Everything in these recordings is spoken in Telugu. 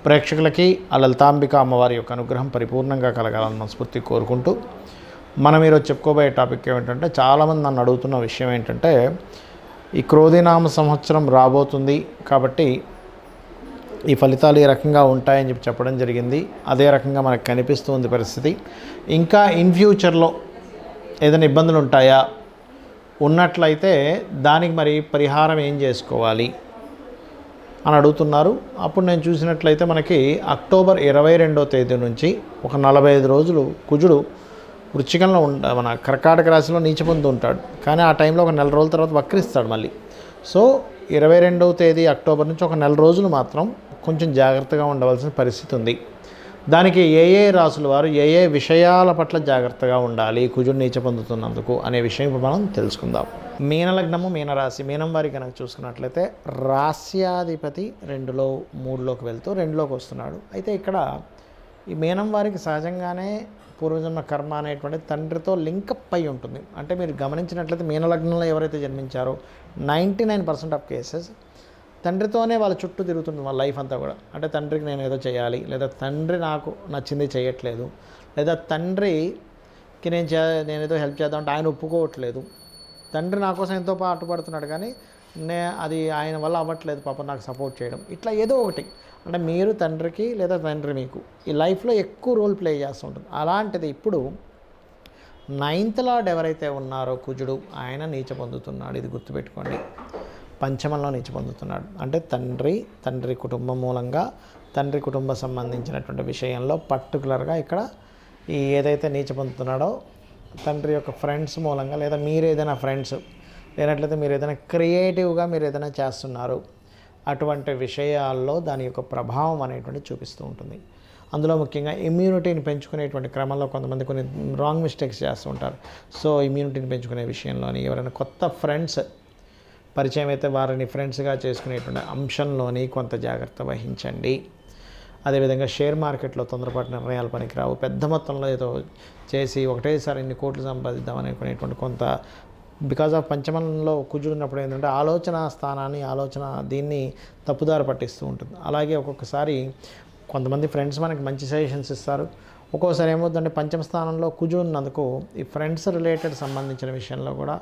ప్రేక్షకులకి ఆ లలితాంబిక అమ్మవారి యొక్క అనుగ్రహం పరిపూర్ణంగా కలగాలని మనస్ఫూర్తి కోరుకుంటూ మనం ఈరోజు చెప్పుకోబోయే టాపిక్ ఏమిటంటే, చాలామంది నన్ను అడుగుతున్న విషయం ఏంటంటే, ఈ క్రోధినామ సంవత్సరం రాబోతుంది కాబట్టి ఈ ఫలితాలు ఈ రకంగా ఉంటాయని చెప్పడం జరిగింది. అదే రకంగా మనకు కనిపిస్తుంది పరిస్థితి. ఇంకా ఇన్ ఫ్యూచర్లో ఏదైనా ఇబ్బందులు ఉంటాయా, ఉన్నట్లయితే దానికి మరి పరిహారం ఏం చేసుకోవాలి అని అడుగుతున్నారు. అప్పుడు నేను చూసినట్లయితే మనకి అక్టోబర్ 22వ తేదీ నుంచి ఒక 45 రోజులు కుజుడు వృశ్చికంలో మన కర్కాటక రాశిలో నీచపొంది ఉంటాడు. కానీ ఆ టైంలో ఒక నెల రోజుల తర్వాత వక్రిస్తాడు మళ్ళీ. సో 22వ తేదీ అక్టోబర్ నుంచి ఒక నెల రోజులు మాత్రం కొంచెం జాగ్రత్తగా ఉండవలసిన పరిస్థితి ఉంది. దానికి ఏ రాసుల వారు ఏ విషయాల పట్ల జాగ్రత్తగా ఉండాలి కుజుడు నీచ పొందుతున్నందుకు అనే విషయం ఇప్పుడు మనం తెలుసుకుందాం. మీనలగ్నము మీనరాశి. మీనం వారికి కనుక చూసుకున్నట్లయితే రాస్యాధిపతి 2లో 3లోకి వెళ్తూ 2లోకి వస్తున్నాడు. అయితే ఇక్కడ ఈ మీనం వారికి సహజంగానే పూర్వజన్మ కర్మ అనేటువంటి తండ్రితో లింకప్ అయి ఉంటుంది. అంటే మీరు గమనించినట్లయితే మీనలగ్నంలో ఎవరైతే జన్మించారో 99% ఆఫ్ కేసెస్ తండ్రితోనే వాళ్ళ చుట్టూ తిరుగుతుంది వాళ్ళ లైఫ్ అంతా కూడా. అంటే తండ్రికి నేను ఏదో చేయాలి, లేదా తండ్రి నాకు నచ్చింది చేయట్లేదు, లేదా తండ్రికి నేను ఏదో హెల్ప్ చేద్దాం అంటే ఆయన ఒప్పుకోవట్లేదు. తండ్రి నా కోసం ఎంతో పాటుపడుతున్నాడు కానీ అది ఆయన వల్ల అవ్వట్లేదు, పాపం నాకు సపోర్ట్ చేయడం, ఇట్లా ఏదో ఒకటి. అంటే మీరు తండ్రికి లేదా తండ్రి మీకు ఈ లైఫ్లో ఎక్కువ రోల్ ప్లే చేస్తుంటుంది. అలాంటిది ఇప్పుడు 9th లార్డ్ ఎవరైతే ఉన్నారో కుజుడు, ఆయన నీచ పొందుతున్నాడు. ఇది గుర్తుపెట్టుకోండి. పంచమంలో నీచ పొందుతున్నాడు. అంటే తండ్రి కుటుంబం మూలంగా, తండ్రి కుటుంబం సంబంధించినటువంటి విషయంలో పర్టికులర్గా ఇక్కడ ఈ ఏదైతే నీచ పొందుతున్నాడో తండ్రి యొక్క ఫ్రెండ్స్ మూలంగా, లేదా మీరు ఏదైనా ఫ్రెండ్స్ లేనట్లయితే మీరు ఏదైనా క్రియేటివ్గా మీరు ఏదైనా చేస్తున్నారు, అటువంటి విషయాల్లో దాని యొక్క ప్రభావం అనేటువంటి చూపిస్తూ ఉంటుంది. అందులో ముఖ్యంగా ఇమ్యూనిటీని పెంచుకునేటువంటి క్రమంలో కొంతమంది కొన్ని రాంగ్ మిస్టేక్స్ చేస్తూ ఉంటారు. సో ఇమ్యూనిటీని పెంచుకునే విషయంలోని ఎవరైనా కొత్త ఫ్రెండ్స్ పరిచయం అయితే వారిని ఫ్రెండ్స్గా చేసుకునేటువంటి అంశంలోని కొంత జాగ్రత్త వహించండి. అదేవిధంగా షేర్ మార్కెట్లో తొందరపాటు నిర్ణయాలు పనికిరావు. పెద్ద మొత్తంలో ఏదో చేసి ఒకటేసారి ఇన్ని కోట్లు సంపాదిద్దాం అనుకునేటువంటి కొంత బికాజ్ ఆఫ్ పంచమంలో కుజుడు ఉన్నప్పుడు ఏంటంటే ఆలోచన దీన్ని తప్పుదారి పట్టిస్తూ ఉంటుంది. అలాగే ఒక్కొక్కసారి కొంతమంది ఫ్రెండ్స్ మనకి మంచి సజెషన్స్ ఇస్తారు. ఒక్కోసారి ఏమవుతుందంటే పంచమ స్థానంలో కుజుడు ఉన్నందుకు ఈ ఫ్రెండ్స్ రిలేటెడ్ సంబంధించిన విషయంలో కూడా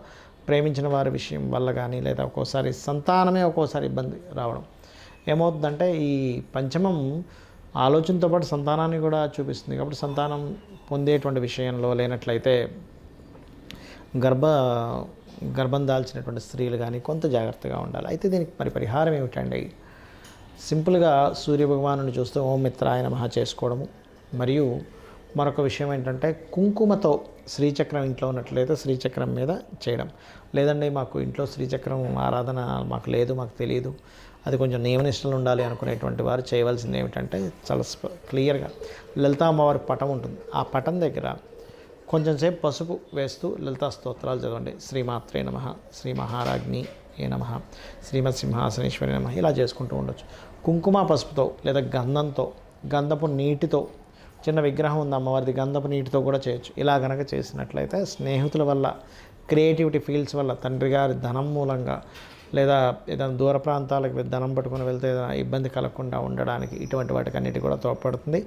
ప్రేమించిన వారి విషయం వల్ల కానీ, లేదా ఒక్కోసారి సంతానమే ఒక్కోసారి ఇబ్బంది రావడం. ఏమవుతుందంటే ఈ పంచమం ఆలోచనతో పాటు సంతానాన్ని కూడా చూపిస్తుంది. కాబట్టి సంతానం పొందేటువంటి విషయంలో లేనట్లయితే గర్భం దాల్చినటువంటి స్త్రీలు కానీ కొంత జాగ్రత్తగా ఉండాలి. అయితే దీనికి పరిహారం ఏమిటండి? సింపుల్గా సూర్యభగవాను చూస్తూ ఓం మిత్రాయ నమః చేసుకోవడము. మరియు మరొక విషయం ఏంటంటే కుంకుమతో శ్రీచక్రం ఇంట్లో ఉన్నట్లయితే శ్రీచక్రం మీద చేయడం. లేదండి మాకు ఇంట్లో శ్రీచక్రం ఆరాధన మాకు లేదు, మాకు తెలియదు, అది కొంచెం నియమనిష్టలు ఉండాలి అనుకునేటువంటి వారు చేయవలసింది ఏమిటంటే చాలా క్లియర్గా లలితా అమ్మవారి పటం ఉంటుంది. ఆ పటం దగ్గర కొంచెం సేపు పసుపు వేస్తూ లలితా స్తోత్రాలు చదవండి. శ్రీమాత్రే నమః, శ్రీ మహారాజ్ఞి ఏ నమః, శ్రీమత్ సింహాసనేశ్వరి నమః, ఇలా చేసుకుంటూ ఉండొచ్చు. కుంకుమ పసుపుతో లేదా గంధపు నీటితో, చిన్న విగ్రహం ఉంది అమ్మవారిది, గంధపు నీటితో కూడా చేయొచ్చు. ఇలా కనుక చేసినట్లయితే స్నేహితుల వల్ల, క్రియేటివిటీ ఫీల్డ్స్ వల్ల, తండ్రి గారి ధనం మూలంగా, లేదా ఏదైనా దూర ప్రాంతాలకు ధనం పట్టుకుని వెళ్తే ఏదైనా ఇబ్బంది కలగకుండా ఉండడానికి ఇటువంటి వాటికి అన్నిటి కూడా తోడ్పడుతుంది.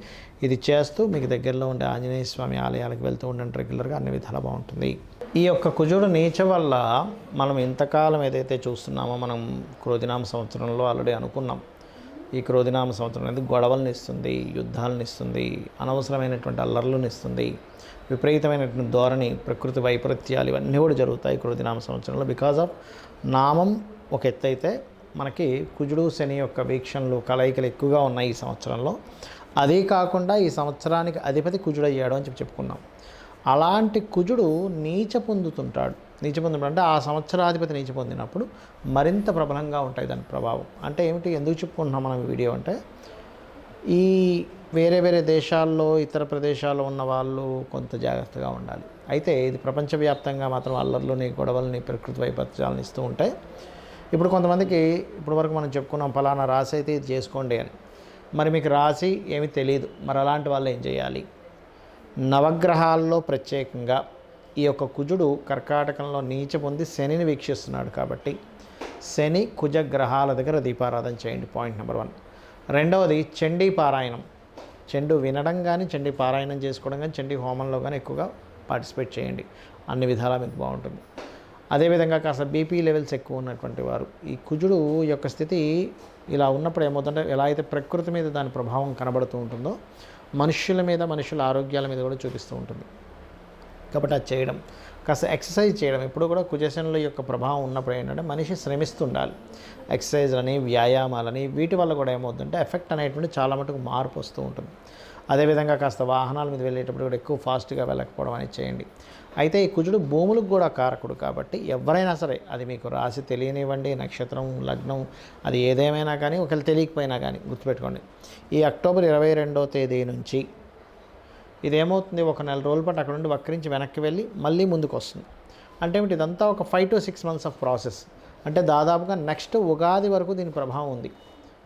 ఇది చేస్తూ మీకు దగ్గరలో ఉండే ఆంజనేయ స్వామి ఆలయాలకు వెళ్తూ ఉండండి రెగ్యులర్గా, అన్ని విధాలు బాగుంటుంది. ఈ యొక్క కుజుడు నీచ వల్ల మనం ఇంతకాలం ఏదైతే చూస్తున్నామో, మనం క్రోధినామ సంవత్సరంలో ఆల్రెడీ అనుకున్నాం. ఈ క్రోధినామ సంవత్సరం అనేది గొడవలను ఇస్తుంది, యుద్ధాలను ఇస్తుంది, అనవసరమైనటువంటి అల్లర్లను ఇస్తుంది, విపరీతమైనటువంటి ధోరణి, ప్రకృతి వైపరీత్యాలు ఇవన్నీ కూడా జరుగుతాయి క్రోధినామ సంవత్సరంలో. బికాజ్ ఆఫ్ నామం ఒక ఎత్తు అయితే మనకి కుజుడు శని యొక్క వీక్షణలు కలయికలు ఎక్కువగా ఉన్నాయి ఈ సంవత్సరంలో. అదే కాకుండా ఈ సంవత్సరానికి అధిపతి కుజుడు అయ్యాడు అని చెప్పుకున్నాం. అలాంటి కుజుడు నీచ పొందుతుంటాడు. అంటే ఆ సంవత్సరాధిపతి నీచ పొందినప్పుడు మరింత ప్రబలంగా ఉంటాయి దాని ప్రభావం. అంటే ఏమిటి, ఎందుకు చెప్పుకుంటున్నాం మనం ఈ వీడియో అంటే, ఈ వేరే దేశాల్లో, ఇతర ప్రదేశాల్లో ఉన్న వాళ్ళు కొంత జాగ్రత్తగా ఉండాలి. అయితే ఇది ప్రపంచవ్యాప్తంగా మాత్రం అల్లర్లని, గొడవలని, ప్రకృతి వైపరీత్యాలను ఇస్తూ ఉంటాయి. ఇప్పుడు కొంతమందికి ఇప్పుడు వరకు మనం చెప్పుకున్నాం ఫలానా రాశి అయితే ఇది చేసుకోండి అని. మరి మీకు రాశి ఏమీ తెలియదు, మరి అలాంటి వాళ్ళు ఏం చేయాలి? నవగ్రహాల్లో ప్రత్యేకంగా ఈ యొక్క కుజుడు కర్కాటకంలో నీచ పొంది శనిని వీక్షిస్తున్నాడు కాబట్టి శని కుజ గ్రహాల దగ్గర దీపారాధన చేయండి. Point number 1. రెండవది చండీ పారాయణం. చండు వినడం కానీ, చండీ పారాయణం చేసుకోవడం కానీ, చండీ హోమంలో కానీ ఎక్కువగా పార్టిసిపేట్ చేయండి. అన్ని విధాలా మీకు బాగుంటుంది. అదేవిధంగా కాస్త బీపీ లెవెల్స్ ఎక్కువ ఉన్నటువంటి వారు, ఈ కుజుడు యొక్క స్థితి ఇలా ఉన్నప్పుడు ఏమవుతుందంటే, ఎలా అయితే ప్రకృతి మీద దాని ప్రభావం కనబడుతూ ఉంటుందో మనుష్యుల మీద, మనుషుల ఆరోగ్యాల మీద కూడా చూపిస్తూ ఉంటుంది. కాబట్టి అది చేయడం, కాస్త ఎక్సర్సైజ్ చేయడం. ఇప్పుడు కూడా కుజశనుల యొక్క ప్రభావం ఉన్నప్పుడు ఏంటంటే మనిషి శ్రమిస్తుండాలి. ఎక్సర్సైజ్లని, వ్యాయామాలని, వీటి వల్ల కూడా ఏమవుతుందంటే ఎఫెక్ట్ అనేటువంటి చాలా మటుకు మార్పు వస్తూ ఉంటుంది. అదేవిధంగా కాస్త వాహనాల మీద వెళ్ళేటప్పుడు కూడా ఎక్కువ ఫాస్ట్గా వెళ్ళకపోవడం అనేది చేయండి. అయితే ఈ కుజుడు భూములకు కూడా కారకుడు కాబట్టి ఎవరైనా సరే, అది మీకు రాశి తెలియనివ్వండి, నక్షత్రం, లగ్నం, అది ఏదేమైనా కానీ, ఒకవేళ తెలియకపోయినా కానీ గుర్తుపెట్టుకోండి, ఈ అక్టోబర్ 22వ తేదీ నుంచి ఇదేమవుతుంది, ఒక నెల రోజుల పాటు అక్కడ నుండి వక్రించి వెనక్కి వెళ్ళి మళ్ళీ ముందుకు వస్తుంది. అంటే ఇదంతా ఒక 5 to 6 months ఆఫ్ ప్రాసెస్. అంటే దాదాపుగా నెక్స్ట్ ఉగాది వరకు దీని ప్రభావం ఉంది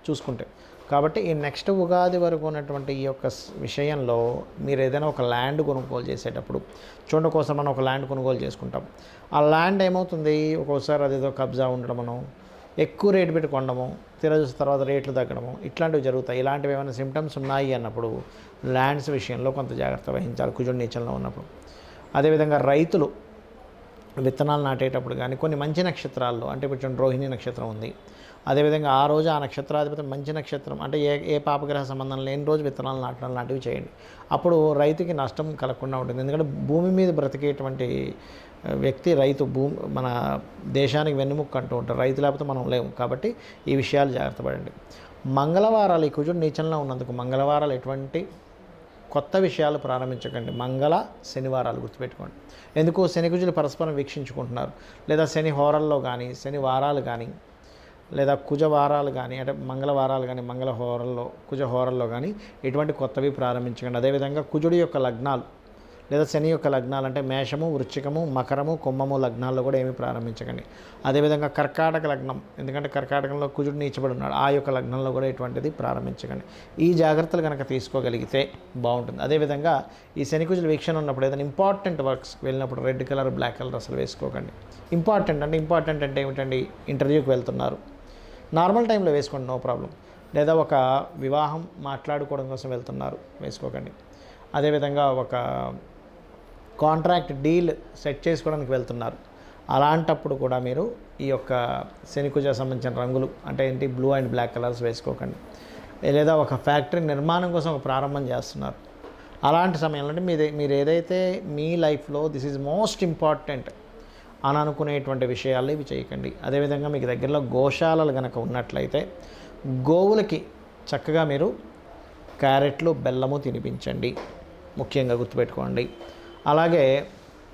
చూసుకుంటే. కాబట్టి ఈ నెక్స్ట్ ఉగాది వరకు ఉన్నటువంటి ఈ యొక్క విషయంలో మీరు ఏదైనా ఒక ల్యాండ్ కొనుగోలు చేసేటప్పుడు చూడండి, ఒక్కోసారి మనం ఒక ల్యాండ్ కొనుగోలు చేసుకుంటాం. ఆ ల్యాండ్ ఏమవుతుంది, ఒక్కోసారి అదేదో కబ్జా ఉండడమనో, ఎక్కువ రేటు పెట్టి కొనడము, చూసిన తర్వాత రేట్లు తగ్గడము, ఇట్లాంటివి జరుగుతాయి. ఇలాంటివి ఏమైనా సిమ్టమ్స్ ఉన్నాయి అన్నప్పుడు ల్యాండ్స్ విషయంలో కొంత జాగ్రత్త వహించాలి కుజుడు నీచంలో ఉన్నప్పుడు. అదేవిధంగా రైతులు విత్తనాలు నాటేటప్పుడు కానీ కొన్ని మంచి నక్షత్రాల్లో, అంటే ఇప్పుడు రోహిణి నక్షత్రం ఉంది, అదేవిధంగా ఆ రోజు ఆ నక్షత్రాధిపతి మంచి నక్షత్రం, అంటే ఏ పాపగ్రహ సంబంధం లేని రోజు విత్తనాలు నాటడం లాంటివి చేయండి. అప్పుడు రైతుకి నష్టం కలగకుండా ఉంటుంది. ఎందుకంటే భూమి మీద బ్రతికేటువంటి వ్యక్తి రైతు. మన దేశానికి వెన్నుముక్క అంటూ ఉంటారు. రైతు లేకపోతే మనం లేము. కాబట్టి ఈ విషయాలు జాగ్రత్త పడండి. మంగళవారాలు, ఈ కుజుడు నీచంలో ఉన్నందుకు మంగళవారాలు ఎటువంటి కొత్త విషయాలు ప్రారంభించకండి. శనివారాలు గుర్తుపెట్టుకోండి. ఎందుకు, శని కుజులు పరస్పరం వీక్షించుకుంటున్నారు. లేదా శని హోరల్లో కానీ, శని వారాలు కానీ, లేదా కుజ వారాలు కానీ, అంటే మంగళవారాలు కానీ, మంగళ హోరల్లో, కుజ హోరల్లో కానీ ఎటువంటి కొత్తవి ప్రారంభించకండి. అదేవిధంగా కుజుడి యొక్క లగ్నాలు లేదా శని యొక్క లగ్నాలు, అంటే మేషము, వృశ్చికము, మకరము, కుంభము లగ్నాల్లో కూడా ఏమీ ప్రారంభించకండి. అదేవిధంగా కర్కాటక లగ్నం, ఎందుకంటే కర్కాటకంలో కుజుడు నీచబడి ఉన్నాడు, ఆ యొక్క లగ్నంలో కూడా ఎటువంటిది ప్రారంభించకండి. ఈ జాగ్రత్తలు కనుక తీసుకోగలిగితే బాగుంటుంది. అదేవిధంగా ఈ శని కుజుల వీక్షణ ఉన్నప్పుడు ఏదైనా ఇంపార్టెంట్ వర్క్స్ వెళ్ళినప్పుడు రెడ్ కలర్, బ్లాక్ కలర్ అసలు వేసుకోకండి. ఇంపార్టెంట్ అంటే ఏమిటండి, ఇంటర్వ్యూకి వెళ్తున్నారు, నార్మల్ టైంలో వేసుకోండి, నో ప్రాబ్లం. లేదా ఒక వివాహం మాట్లాడుకోవడం కోసం వెళ్తున్నారు, వేసుకోకండి. అదేవిధంగా ఒక కాంట్రాక్ట్ డీల్ సెట్ చేసుకోవడానికి వెళ్తున్నారు, అలాంటప్పుడు కూడా మీరు ఈ యొక్క శనికుజ సంబంధించిన రంగులు, అంటే ఏంటి, బ్లూ అండ్ బ్లాక్ కలర్స్ వేసుకోకండి. లేదా ఒక ఫ్యాక్టరీ నిర్మాణం కోసం ఒక ప్రారంభం చేస్తున్నారు, అలాంటి సమయంలో అంటే మీరు ఏదైతే మీ లైఫ్లో దిస్ ఈజ్ మోస్ట్ ఇంపార్టెంట్ అని అనుకునేటువంటి విషయాలు ఇవి చేయకండి. అదేవిధంగా మీకు దగ్గరలో గోశాలలు కనుక ఉన్నట్లయితే గోవులకి చక్కగా మీరు క్యారెట్లు, బెల్లము తినిపించండి, ముఖ్యంగా గుర్తుపెట్టుకోండి. అలాగే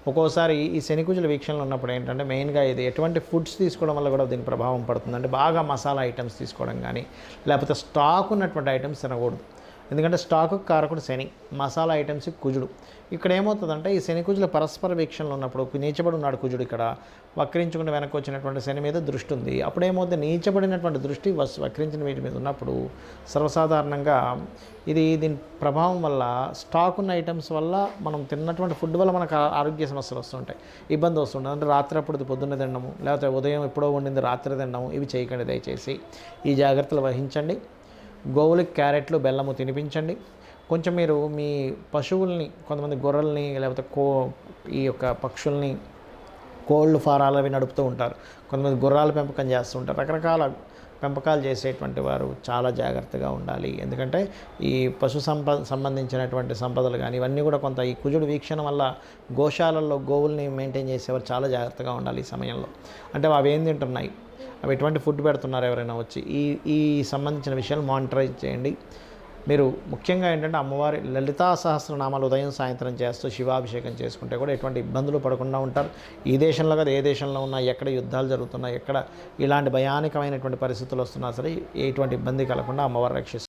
ఒక్కోసారి ఈ శనికుజుల వీక్షణలు ఉన్నప్పుడు ఏంటంటే మెయిన్గా ఇది ఎటువంటి ఫుడ్స్ తీసుకోవడం వల్ల కూడా దీని ప్రభావం పడుతుందంటే, బాగా మసాలా ఐటమ్స్ తీసుకోవడం కానీ, లేకపోతే స్టాక్ ఉన్నటువంటి ఐటమ్స్ తినకూడదు. ఎందుకంటే స్టాకు కారకుడు శని, మసాలా ఐటమ్స్ కుజుడు. ఇక్కడ ఏమవుతుందంటే ఈ శని కుజుల పరస్పర వీక్షణలు ఉన్నప్పుడు, నీచబడి ఉన్నాడు కుజుడు, ఇక్కడ వక్రించుకుని వెనక్కి వచ్చినటువంటి శని మీద దృష్టి ఉంది. అప్పుడు ఏమవుతుంది, నీచబడినటువంటి దృష్టి వక్రించిన వీటి మీద ఉన్నప్పుడు సర్వసాధారణంగా దీని ప్రభావం వల్ల, స్టాక్ ఉన్న ఐటమ్స్ వల్ల, మనం తిన్నటువంటి ఫుడ్ వల్ల మనకు ఆరోగ్య సమస్యలు వస్తుంటాయి, ఇబ్బంది వస్తుంటుంది. అంటే రాత్రి అప్పుడు పొద్దున్న తినడము, లేకపోతే ఉదయం ఎప్పుడో వండింది రాత్రి తినడము, ఇవి చేయకండి దయచేసి. ఈ జాగ్రత్తలు వహించండి. గోవులకి క్యారెట్లు, బెల్లము తినిపించండి. కొంచెం మీరు మీ పశువుల్ని, కొంతమంది గొర్రెల్ని, లేకపోతే ఈ యొక్క పక్షుల్ని, కోళ్ళు ఫారాలు అవి నడుపుతూ ఉంటారు, కొంతమంది గుర్రాల పెంపకం చేస్తూ ఉంటారు. రకరకాల పెంపకాలు చేసేటువంటి వారు చాలా జాగ్రత్తగా ఉండాలి. ఎందుకంటే ఈ పశు సంబంధించినటువంటి సంపదలు కానీ ఇవన్నీ కూడా కొంత ఈ కుజుడు వీక్షణ వల్ల గోశాలల్లో గోవుల్ని మెయింటైన్ చేసేవారు చాలా జాగ్రత్తగా ఉండాలి ఈ సమయంలో. అంటే అవి ఏం తింటున్నాయి, అవి ఎటువంటి ఫుడ్ పెడుతున్నారు, ఎవరైనా వచ్చి ఈ సంబంధించిన విషయాలు మానిటరైజ్ చేయండి. మీరు ముఖ్యంగా ఏంటంటే అమ్మవారి లలితా సహస్రనామాలు ఉదయం సాయంత్రం చేస్తూ శివాభిషేకం చేసుకుంటే కూడా ఎటువంటి ఇబ్బందులు పడకుండా ఉంటారు. ఈ దేశంలో కదా ఏ దేశంలో ఉన్నా, ఎక్కడ యుద్ధాలు జరుగుతున్నా, ఎక్కడ ఇలాంటి భయానకమైనటువంటి పరిస్థితులు వస్తున్నా సరే ఎటువంటి ఇబ్బంది కలగకుండా అమ్మవారు రక్షిస్తారు.